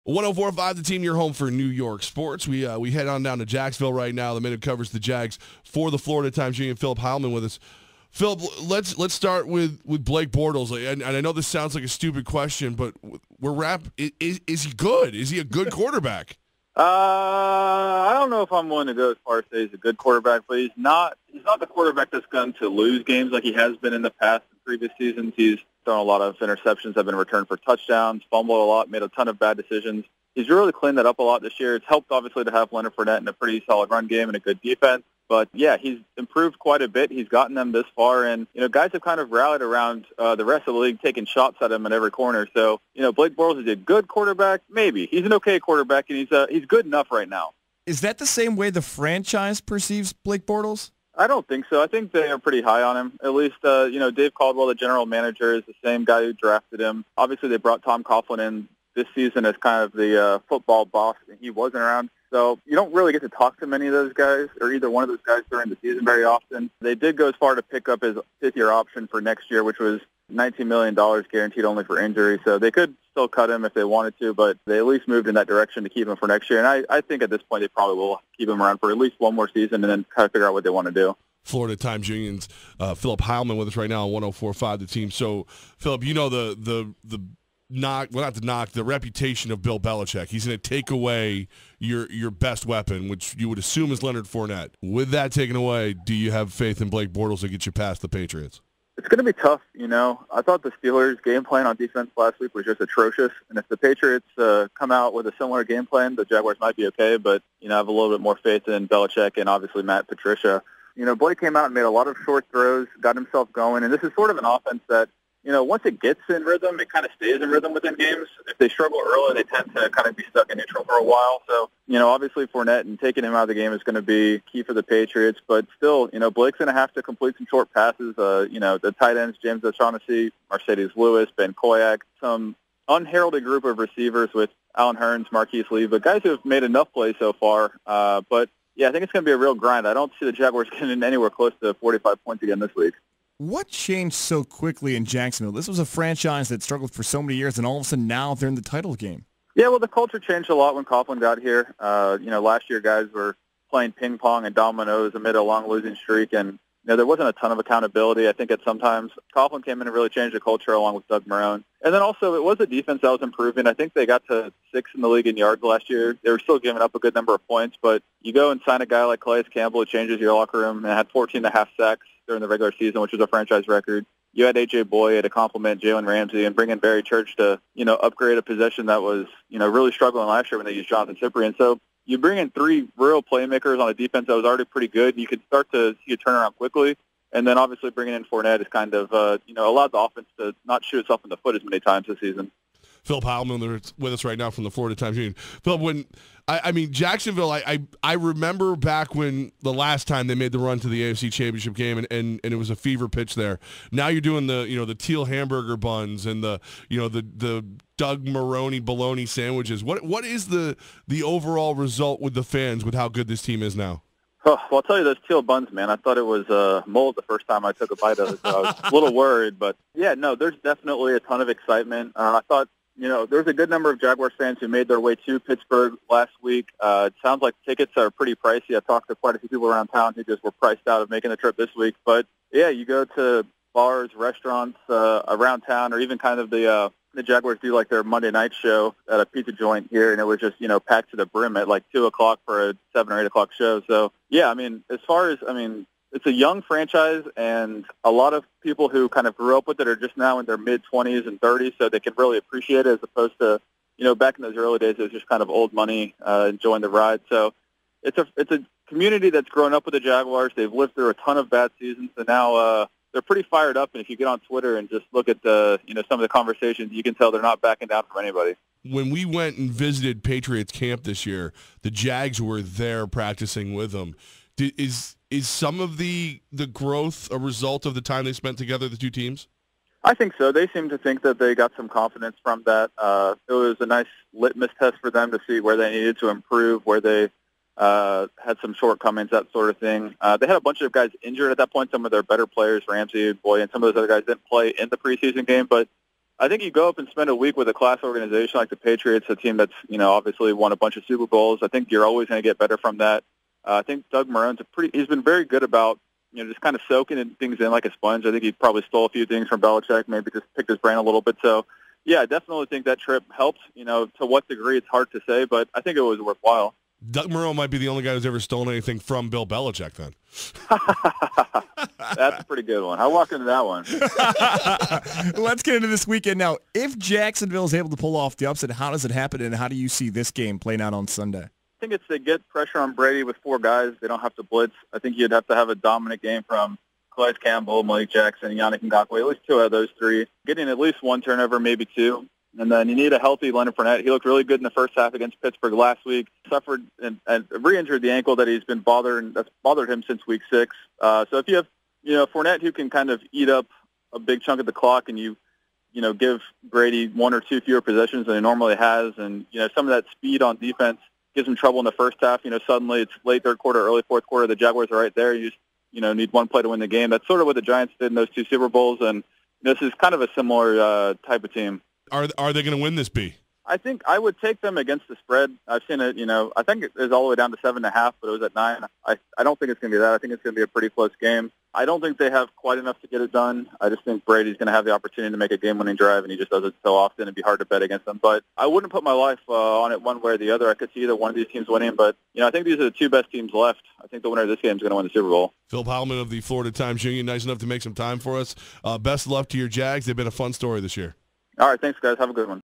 104.5 The Team, your home for New York sports. We head on down to Jacksonville right now. The man who covers the Jags for the Florida Times Union, Phillip Heilmann, with us. Phillip, let's start with Blake Bortles. And I know this sounds like a stupid question, but is he good? Is he a good quarterback? I don't know if I'm willing to go as far as say he's a good quarterback, but he's not the quarterback that's going to lose games like he has been in the past in previous seasons. He's thrown a lot of interceptions, have been returned for touchdowns, fumbled a lot, made a ton of bad decisions. He's really cleaned that up a lot this year. It's helped, obviously, to have Leonard Fournette in a pretty solid run game and a good defense. But, yeah, he's improved quite a bit. He's gotten them this far. And, guys have kind of rallied around the rest of the league, taking shots at him at every corner. So, Blake Bortles is a good quarterback. Maybe. He's an okay quarterback, and he's good enough right now. Is that the same way the franchise perceives Blake Bortles? I don't think so. I think they are pretty high on him. At least, Dave Caldwell, the general manager, is the same guy who drafted him. Obviously, they brought Tom Coughlin in this season as kind of the football boss, and he wasn't around. So you don't really get to talk to many of those guys or either one of those guys during the season very often. They did go as far to pick up his fifth-year option for next year, which was $19 million guaranteed only for injury. So they could still cut him if they wanted to, but they at least moved in that direction to keep him for next year. And I think at this point they probably will keep him around for at least one more season and then kind of figure out what they want to do. Florida Times Union's Phillip Heilmann with us right now on 104.5 The Team. So, Phillip, the reputation of Bill Belichick. He's going to take away your best weapon, which you would assume is Leonard Fournette. With that taken away, do you have faith in Blake Bortles to get you past the Patriots? It's going to be tough, I thought the Steelers' game plan on defense last week was just atrocious. And if the Patriots come out with a similar game plan, the Jaguars might be okay. But, I have a little bit more faith in Belichick and obviously Matt Patricia. Blake came out and made a lot of short throws, got himself going. And this is sort of an offense that, once it gets in rhythm, it kind of stays in rhythm within games. If they struggle early, they tend to kind of be stuck in neutral for a while. So, obviously Fournette and taking him out of the game is going to be key for the Patriots. But still, Blake's going to have to complete some short passes. The tight ends, James O'Shaughnessy, Mercedes Lewis, Ben Koyak, some unheralded group of receivers with Allen Hurns, Marquise Lee, but guys who have made enough plays so far. But, yeah, I think it's going to be a real grind. I don't see the Jaguars getting anywhere close to 45 points again this week. What changed so quickly in Jacksonville? This was a franchise that struggled for so many years, and all of a sudden now they're in the title game. Yeah, well, the culture changed a lot when Coughlin got here. Last year guys were playing ping pong and dominoes amid a long losing streak, and there wasn't a ton of accountability. I think at sometimes Coughlin came in and really changed the culture along with Doug Marrone. And then also it was a defense that was improving. I think they got to 6th in the league in yards last year. They were still giving up a good number of points, but you go and sign a guy like Calais Campbell, it changes your locker room, and had 14.5 sacks during the regular season, which was a franchise record. You had A.J. Boyd to complement Jalen Ramsey and bring in Barry Church to, upgrade a position that was, really struggling last year when they used Jonathan Cyprien. So you bring in 3 real playmakers on a defense that was already pretty good. You could start to see a turnaround quickly. And then obviously bringing in Fournette is kind of, allowed the offense to not shoot itself in the foot as many times this season. Phillip Heilmann with us right now from the Florida Times Union. Phillip, Jacksonville, I remember back when the last time they made the run to the AFC Championship game, and it was a fever pitch there. Now you're doing the teal hamburger buns and the Doug Marrone bologna sandwiches. What is the overall result with the fans with how good this team is now? Oh, well, I'll tell you, those teal buns, man, I thought it was mold the first time I took a bite of it, so I was a little worried. But, yeah, no, there's definitely a ton of excitement. I thought, there's a good number of Jaguars fans who made their way to Pittsburgh last week. It sounds like tickets are pretty pricey. I talked to quite a few people around town who just were priced out of making the trip this week. But, yeah, you go to bars, restaurants around town, or even kind of the Jaguars do like their Monday night show at a pizza joint here, and it was just, packed to the brim at like 2 o'clock for a 7 or 8 o'clock show. So, yeah, it's a young franchise, and a lot of people who kind of grew up with it are just now in their mid-20s and 30s, so they can really appreciate it as opposed to, back in those early days, it was just kind of old money enjoying the ride. So it's a community that's grown up with the Jaguars. They've lived through a ton of bad seasons, and now they're pretty fired up, and if you get on Twitter and just look at some of the conversations, you can tell they're not backing down from anybody. When we went and visited Patriots camp this year, the Jags were there practicing with them. Is some of the growth a result of the time they spent together, the two teams? I think so. They seem to think that they got some confidence from that. It was a nice litmus test for them to see where they needed to improve, where they had some shortcomings, that sort of thing. They had a bunch of guys injured at that point. Some of their better players, Ramsey, Boyd, and some of those other guys didn't play in the preseason game. But I think you go up and spend a week with a class organization like the Patriots, a team that's, obviously won a bunch of Super Bowls. I think you're always going to get better from that. I think Doug Marrone's he's been very good about, just kind of soaking things in like a sponge. I think he probably stole a few things from Belichick, maybe just picked his brain a little bit. So, yeah, I definitely think that trip helped. To what degree, it's hard to say, but I think it was worthwhile. Doug Marrone might be the only guy who's ever stolen anything from Bill Belichick then. That's a pretty good one. I'll walk into that one. Let's get into this weekend now. If Jacksonville is able to pull off the upset, how does it happen, and how do you see this game playing out on Sunday? I think it's to get pressure on Brady with 4 guys. They don't have to blitz. I think you'd have to have a dominant game from Calais Campbell, Malik Jackson, Yannick Ngakoue, at least 2 out of those 3. Getting at least 1 turnover, maybe 2. And then you need a healthy Leonard Fournette. He looked really good in the first half against Pittsburgh last week. Suffered and re-injured the ankle that's bothered him since week 6. So if you have, Fournette who can kind of eat up a big chunk of the clock, and you give Brady 1 or 2 fewer possessions than he normally has, and some of that speed on defense gives him trouble in the first half. Suddenly it's late third quarter, early fourth quarter. The Jaguars are right there. You just need 1 play to win the game. That's sort of what the Giants did in those 2 Super Bowls, and this is kind of a similar type of team. Are they going to win this, B? I think I would take them against the spread. I've seen it, I think it is all the way down to 7.5, but it was at 9. I don't think it's going to be that. I think it's going to be a pretty close game. I don't think they have quite enough to get it done. I just think Brady's going to have the opportunity to make a game-winning drive, and he just does it so often. It'd be hard to bet against them. But I wouldn't put my life on it one way or the other. I could see either one of these teams winning, but I think these are the 2 best teams left. I think the winner of this game is going to win the Super Bowl. Phillip Heilmann of the Florida Times Union, nice enough to make some time for us. Best of luck to your Jags. They've been a fun story this year. All right, thanks, guys. Have a good one.